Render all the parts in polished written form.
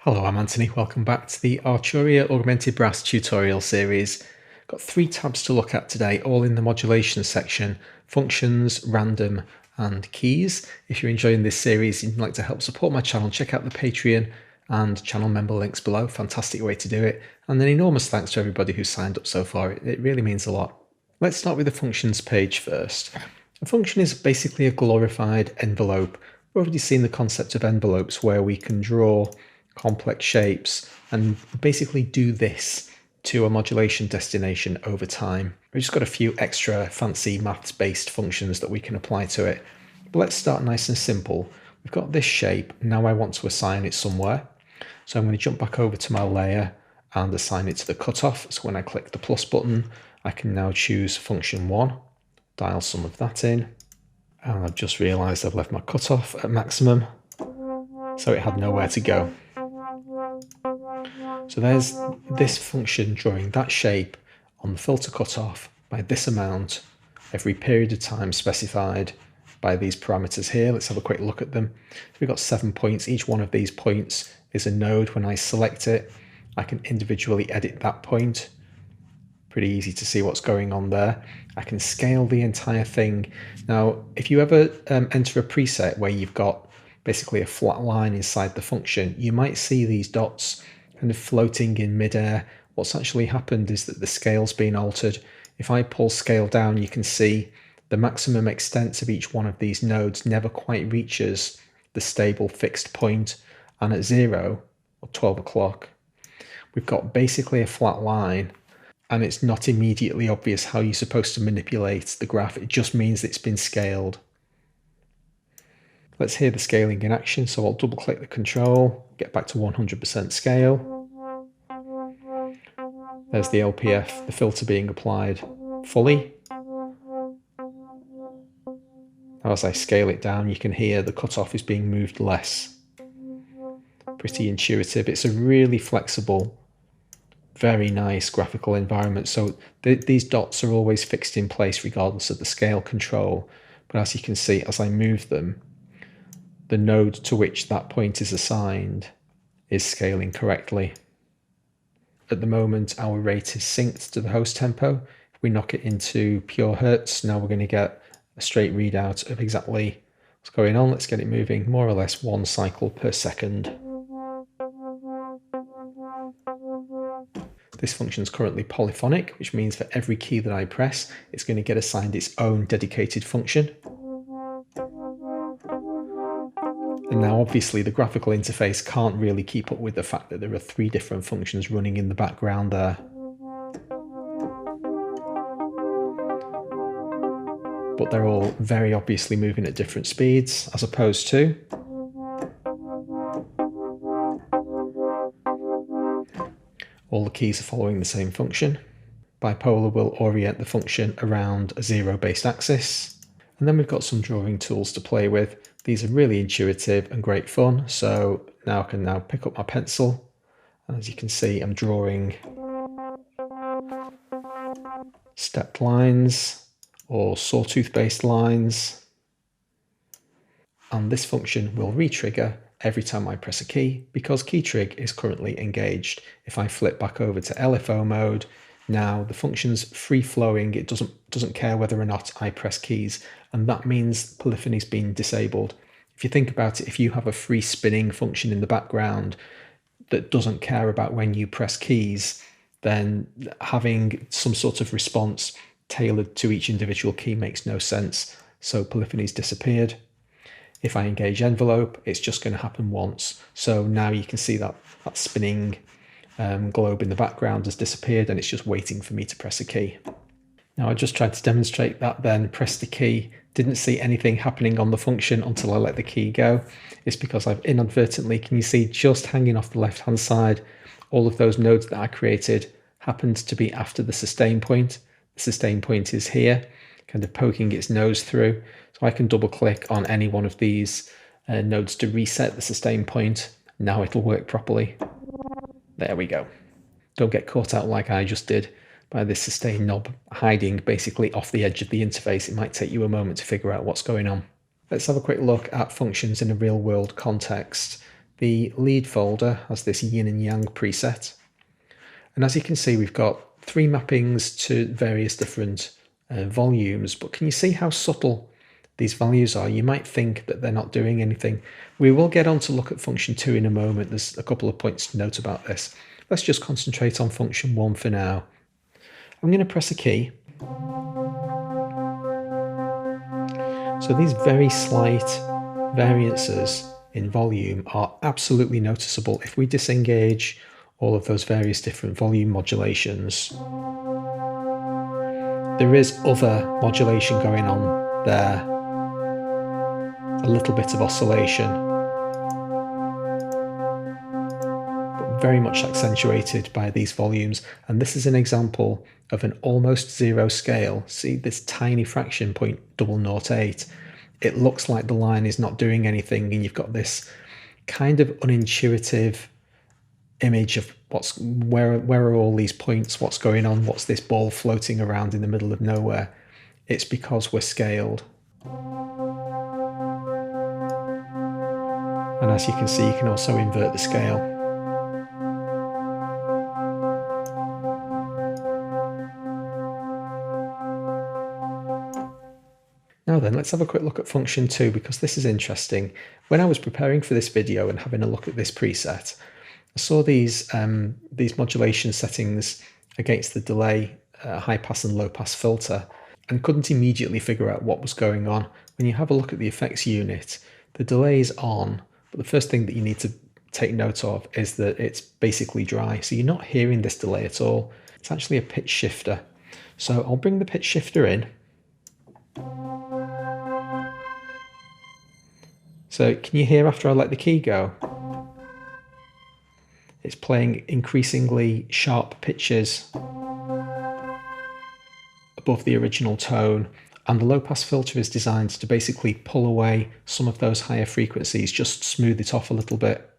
Hello, I'm Anthony. Welcome back to the Arturia Augmented Brass tutorial series. Got 3 tabs to look at today, all in the modulation section: functions, random, and keys. If you're enjoying this series and you'd like to help support my channel, check out the Patreon and channel member links below. Fantastic way to do it. And an enormous thanks to everybody who's signed up so far. It really means a lot. Let's start with the functions page first. A function is basically a glorified envelope. We've already seen the concept of envelopes where we can draw complex shapes and basically do this to a modulation destination over time. We've just got a few extra fancy maths-based functions that we can apply to it. But let's start nice and simple. We've got this shape. Now I want to assign it somewhere. So I'm going to jump back over to my layer and assign it to the cutoff. So when I click the plus button, I can now choose function 1, dial some of that in. And I've just realized I've left my cutoff at maximum, so it had nowhere to go. So there's this function drawing that shape on the filter cutoff by this amount every period of time specified by these parameters here. Let's have a quick look at them. So we've got 7 points. Each one of these points is a node. When I select it, I can individually edit that point. Pretty easy to see what's going on there. I can scale the entire thing. Now, if you ever enter a preset where you've got basically a flat line inside the function, you might see these dots kind of floating in midair. What's actually happened is that the scale's been altered. If I pull scale down, you can see the maximum extent of each one of these nodes never quite reaches the stable fixed point. And at 0 or 12 o'clock, we've got basically a flat line, and it's not immediately obvious how you're supposed to manipulate the graph. It just means it's been scaled. Let's hear the scaling in action. So I'll double click the control, get back to 100% scale. There's the LPF, the filter being applied fully. Now as I scale it down, you can hear the cutoff is being moved less. Pretty intuitive. It's a really flexible, very nice graphical environment. So these dots are always fixed in place regardless of the scale control. But as you can see, as I move them, the node to which that point is assigned is scaling correctly. At the moment, our rate is synced to the host tempo. If we knock it into pure hertz, now we're going to get a straight readout of exactly what's going on. Let's get it moving more or less 1 cycle per second. This function is currently polyphonic, which means for every key that I press, it's going to get assigned its own dedicated function. And now obviously the graphical interface can't really keep up with the fact that there are 3 different functions running in the background there. But they're all very obviously moving at different speeds, as opposed to all the keys are following the same function. Bipolar will orient the function around a 0-based axis. And then we've got some drawing tools to play with. These are really intuitive and great fun. So now I can pick up my pencil. And as you can see, I'm drawing stepped lines or sawtooth-based lines. And this function will re-trigger every time I press a key, because key trig is currently engaged. If I flip back over to LFO mode, now the function's free-flowing. It doesn't care whether or not I press keys, and that means polyphony's been disabled. If you think about it, if you have a free spinning function in the background that doesn't care about when you press keys, then having some sort of response tailored to each individual key makes no sense. So polyphony's disappeared. If I engage envelope, it's just going to happen once. So now you can see that spinning globe in the background has disappeared, and it's just waiting for me to press a key. Now I just tried to demonstrate that then, pressed the key, didn't see anything happening on the function until I let the key go. It's because I've inadvertently, can you see just hanging off the left hand side, all of those nodes that I created happened to be after the sustain point. The sustain point is here, kind of poking its nose through. So I can double click on any one of these nodes to reset the sustain point. Now it'll work properly. There we go. Don't get caught out like I just did by this sustain knob hiding basically off the edge of the interface. It might take you a moment to figure out what's going on. Let's have a quick look at functions in a real world context. The lead folder has this yin and yang preset. And as you can see, we've got 3 mappings to various different volumes, but can you see how subtle these values are? You might think that they're not doing anything. We will get on to look at function 2 in a moment. There's a couple of points to note about this. Let's just concentrate on function 1 for now. I'm going to press a key. So these very slight variances in volume are absolutely noticeable. If we disengage all of those various different volume modulations, there is other modulation going on there, a little bit of oscillation, but very much accentuated by these volumes. And this is an example of an almost zero scale. See this tiny fraction, 0.008. It looks like the line is not doing anything, and you've got this kind of unintuitive image of where are all these points, what's going on, what's this ball floating around in the middle of nowhere. It's because we're scaled. And as you can see, you can also invert the scale. Now then, let's have a quick look at function 2, because this is interesting. When I was preparing for this video and having a look at this preset, I saw these modulation settings against the delay, high pass and low pass filter, and couldn't immediately figure out what was going on. When you have a look at the effects unit, the delay is on, but the first thing that you need to take note of is that it's basically dry. So you're not hearing this delay at all. It's actually a pitch shifter. So I'll bring the pitch shifter in. So can you hear after I let the key go? It's playing increasingly sharp pitches above the original tone, and the low pass filter is designed to basically pull away some of those higher frequencies, just smooth it off a little bit.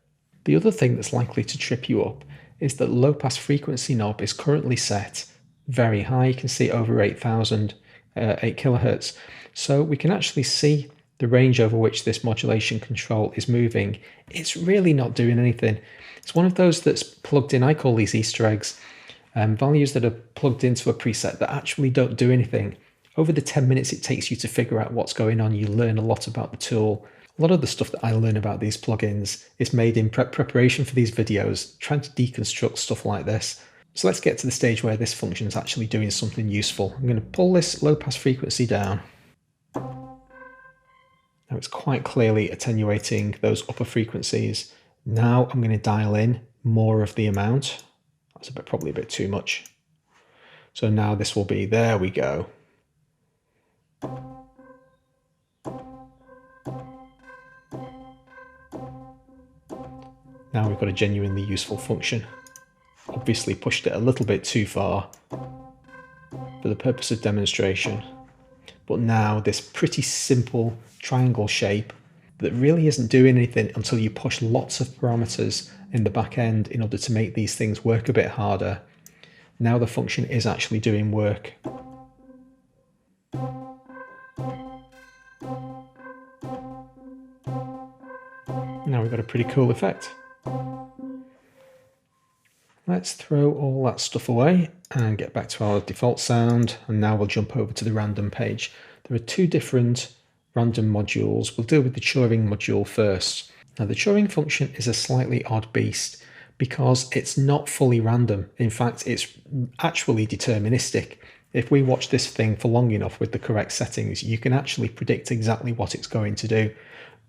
The other thing that's likely to trip you up is that the low pass frequency knob is currently set very high. You can see over 8 kilohertz. So we can actually see the range over which this modulation control is moving. It's really not doing anything. It's one of those that's plugged in. I call these Easter eggs, values that are plugged into a preset that actually don't do anything. Over the 10 minutes it takes you to figure out what's going on, you learn a lot about the tool. A lot of the stuff that I learn about these plugins is made in preparation for these videos, trying to deconstruct stuff like this. So let's get to the stage where this function is actually doing something useful. I'm going to pull this low pass frequency down. Now it's quite clearly attenuating those upper frequencies. Now I'm going to dial in more of the amount. That's probably a bit too much. So now this will be, there we go. Now we've got a genuinely useful function. Obviously pushed it a little bit too far for the purpose of demonstration. But now this pretty simple triangle shape that really isn't doing anything until you push lots of parameters in the back end in order to make these things work a bit harder. Now the function is actually doing work. Now we've got a pretty cool effect. Let's throw all that stuff away and get back to our default sound, and now we'll jump over to the random page. There are 2 different random modules. We'll deal with the Turing module first. Now the Turing function is a slightly odd beast because it's not fully random. In fact, it's actually deterministic. If we watch this thing for long enough with the correct settings, you can actually predict exactly what it's going to do.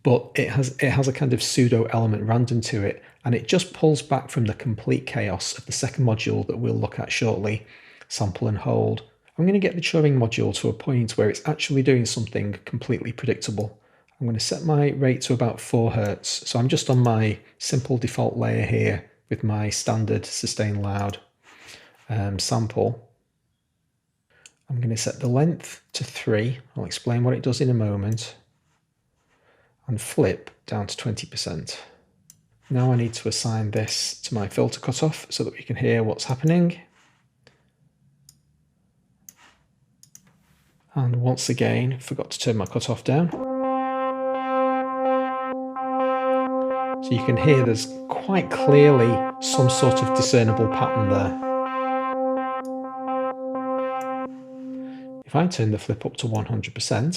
But it has a kind of pseudo element random to it, and it just pulls back from the complete chaos of the second module that we'll look at shortly, sample and hold. I'm going to get the Turing module to a point where it's actually doing something completely predictable. I'm going to set my rate to about 4 Hz. So I'm just on my simple default layer here with my standard sustain loud sample. I'm going to set the length to 3. I'll explain what it does in a moment. And flip down to 20%. Now I need to assign this to my filter cutoff so that we can hear what's happening. And once again, forgot to turn my cutoff down. So So you can hear there's quite clearly some sort of discernible pattern there. If I turn the flip up to 100%,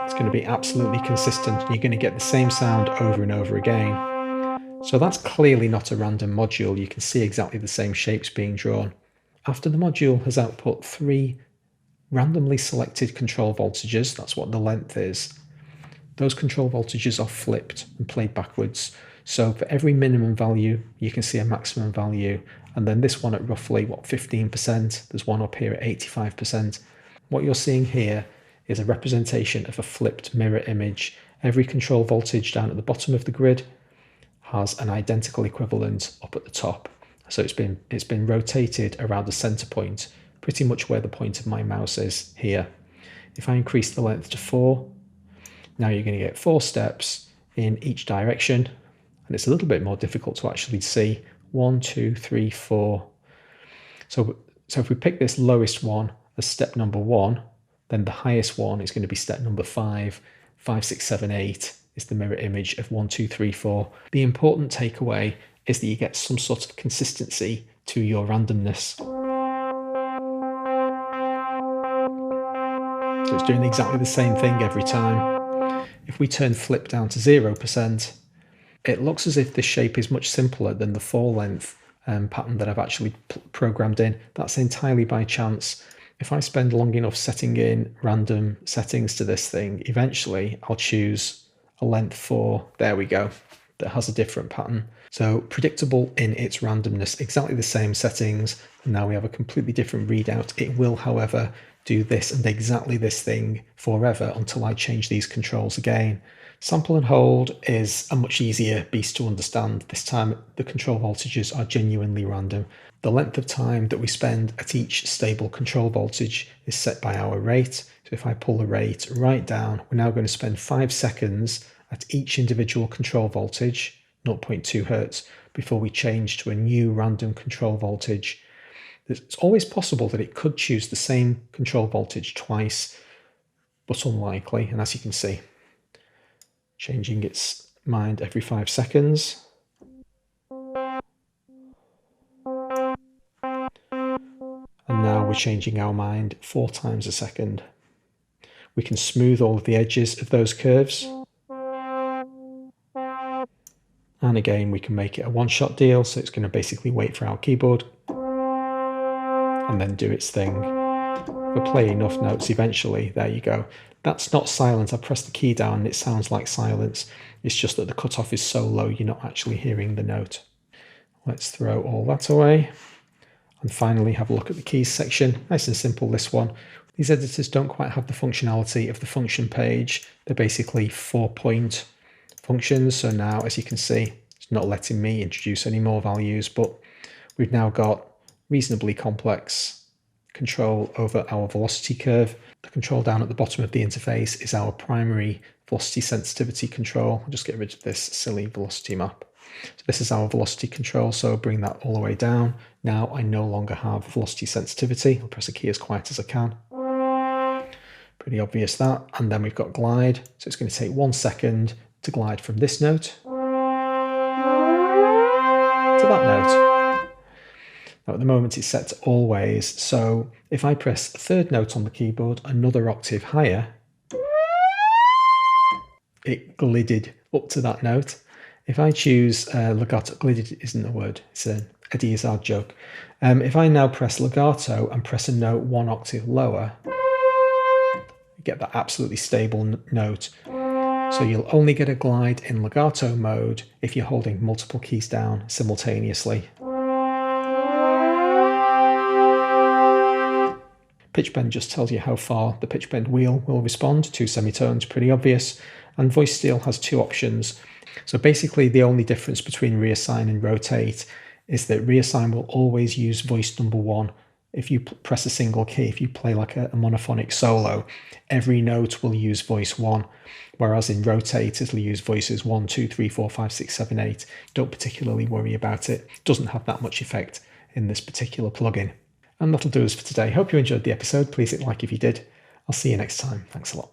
it's going to be absolutely consistent. You're going to get the same sound over and over again. So that's clearly not a random module. You can see exactly the same shapes being drawn. After the module has output 3 randomly selected control voltages, that's what the length is, those control voltages are flipped and played backwards. So for every minimum value, you can see a maximum value. And then this one at roughly, 15%. There's one up here at 85%. What you're seeing here is a representation of a flipped mirror image. Every control voltage down at the bottom of the grid has an identical equivalent up at the top. So it's been rotated around the center point, pretty much where the point of my mouse is here. If I increase the length to 4, now you're going to get 4 steps in each direction, and it's a little bit more difficult to actually see. 1, 2, 3, 4. So if we pick this lowest one as step number 1, then the highest one is going to be step number 5. 5, 6, 7, 8 is the mirror image of 1, 2, 3, 4. The important takeaway is that you get some sort of consistency to your randomness. So it's doing exactly the same thing every time. If we turn flip down to 0%, it looks as if this shape is much simpler than the 4 length pattern that I've actually programmed in. That's entirely by chance. If I spend long enough setting in random settings to this thing, eventually I'll choose a length 4, there we go, that has a different pattern. So predictable in its randomness, exactly the same settings. And now we have a completely different readout. It will, however, do this and exactly this thing forever until I change these controls again. Sample and hold is a much easier beast to understand. This time the control voltages are genuinely random. The length of time that we spend at each stable control voltage is set by our rate. So if I pull the rate right down, we're now going to spend 5 seconds at each individual control voltage, 0.2 Hertz, before we change to a new random control voltage. It's always possible that it could choose the same control voltage twice, but unlikely. And as you can see, changing its mind every 5 seconds. And now we're changing our mind 4 times a second. We can smooth all of the edges of those curves. And again, we can make it a one-shot deal. So it's going to basically wait for our keyboard and then do its thing. If I play enough notes eventually, there you go. That's not silent. I press the key down and it sounds like silence. It's just that the cutoff is so low, you're not actually hearing the note. Let's throw all that away. And finally have a look at the keys section. Nice and simple, this one. These editors don't quite have the functionality of the function page. They're basically 4-point functions. So now, as you can see, it's not letting me introduce any more values, but we've now got reasonably complex control over our velocity curve. The control down at the bottom of the interface is our primary velocity sensitivity control. I'll just get rid of this silly velocity map. So this is our velocity control, so bring that all the way down. Now I no longer have velocity sensitivity. I'll press a key as quiet as I can. Pretty obvious that. And then we've got glide. So it's going to take 1 second to glide from this note to that note. Now at the moment it's set to always, so if I press a 3rd note on the keyboard, another octave higher, it glided up to that note. If I choose legato, glided isn't a word, it's an Eddie Izzard joke. If I now press legato and press a note 1 octave lower, you get that absolutely stable note. So you'll only get a glide in legato mode if you're holding multiple keys down simultaneously. Pitch bend just tells you how far the pitch bend wheel will respond. 2 semitones, pretty obvious. And voice steal has 2 options. So basically the only difference between reassign and rotate is that reassign will always use voice number 1. If you press a single key, if you play like a monophonic solo, every note will use voice 1. Whereas in rotate, it'll use voices 1, 2, 3, 4, 5, 6, 7, 8. Don't particularly worry about it. It doesn't have that much effect in this particular plugin. And that'll do us for today. Hope you enjoyed the episode. Please hit like if you did. I'll see you next time. Thanks a lot.